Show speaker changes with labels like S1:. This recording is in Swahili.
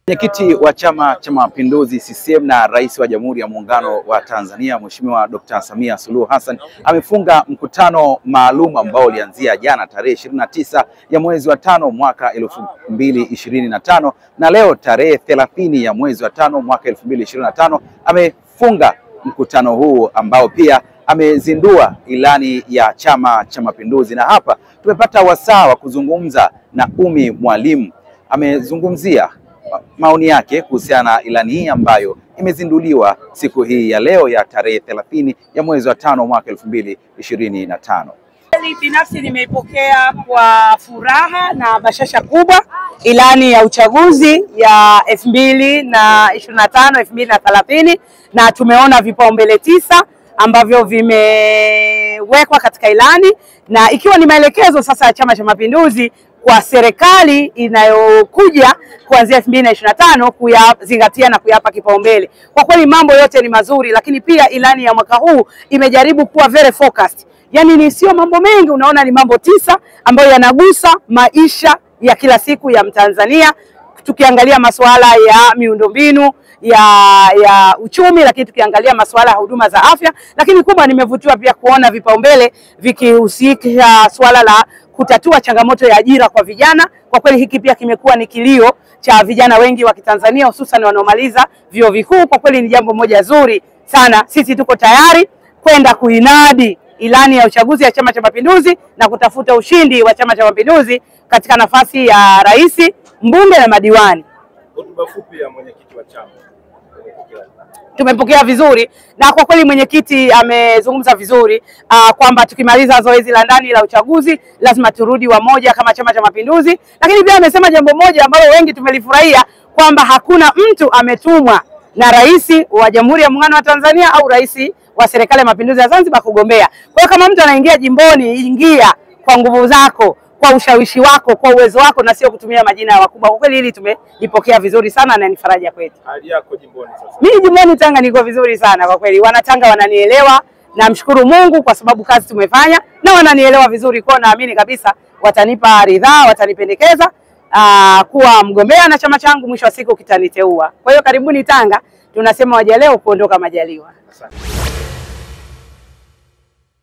S1: Mwenyekiti wa Chama cha Mapinduzi CCM na Rais wa Jamhuri ya Muungano wa Tanzania Mheshimiwa Dr. Samia Suluhu Hassan amefunga mkutano maalum ambao ulianzia jana tarehe 29 ya mwezi wa 5 mwaka 2025 na leo tarehe 30 ya mwezi wa 5 mwaka 2025 amefunga mkutano huu ambao pia amezindua ilani ya Chama cha Mapinduzi. Na hapa tumepata wasaa wa kuzungumza na Ummy Mwalimu. Amezungumzia maoni yake kuhusiana na ilani hii ambayo imezinduliwa siku hii ya leo ya tarehe 30 ya mwezi wa 5 mwaka 2025.
S2: Binafsi nimeipokea kwa furaha na bashasha kubwa ilani ya uchaguzi ya 2025 2030, na tumeona vipaumbele 9 ambavyo vimewekwa katika ilani, na ikiwa ni maelekezo sasa ya Chama cha Mapinduzi kwa serikali inayokuja kuanzia 2025 kuyazingatia na kuyapa kipaumbele. Kwa kweli mambo yote ni mazuri, lakini pia ilani ya mwaka huu imejaribu kuwa very focused. Yaani ni sio mambo mengi, unaona ni mambo 9 ambayo yanagusa maisha ya kila siku ya Mtanzania, tukiangalia masuala ya miundombinu ya uchumi, lakini tukiangalia masuala ya huduma za afya. Lakini kubwa nimevutiwa pia kuona vipaumbele vikihusika swala la kutatua changamoto ya ajira kwa vijana. Kwa kweli hiki pia kimekuwa ni kilio cha vijana wengi wa Kitanzania, hususan wanaomaliza vyuo vikuu. Kwa kweli ni jambo moja zuri sana. Sisi tuko tayari kwenda kuinadi ilani ya uchaguzi ya Chama cha Mapinduzi na kutafuta ushindi wa Chama cha Mapinduzi katika nafasi ya rais, mbunge na madiwani.
S3: Hotuba fupi ya mwenyekiti wa chama
S2: tumepokea vizuri, na kwa kweli mwenyekiti amezungumza vizuri kwamba tukimaliza zoezi la ndani la uchaguzi lazima turudi wamoja kama Chama cha Mapinduzi. Lakini pia amesema jambo moja ambalo wengi tumelifurahia, kwamba hakuna mtu ametumwa na rais wa Jamhuri ya Muungano wa Tanzania au rais wa Serikali ya Mapinduzi ya Zanzibar kugombea. Kwa hiyo kama mtu anaingia jimboni, ingia kwa nguvu zako, kwa ushawishi wako, kwa uwezo wako, na sio kutumia majina ya wakubwa. Kwa kweli hili tumelipokea vizuri sana na ni faraja kwetu.
S3: Hali yako jimboni sasa?
S2: Mimi jimboni Tanga niko vizuri sana kwa kweli. Wanatanga wananielewa, namshukuru Mungu kwa sababu kazi tumefanya na wananielewa vizuri, kwa naamini kabisa watanipa ridhaa, watanipendekeza kuwa mgombea na chama changu mwisho wa siku kitaniteua. Kwa hiyo karibuni Tanga, tunasema waja leo kuondoka majaliwa.
S3: Asante.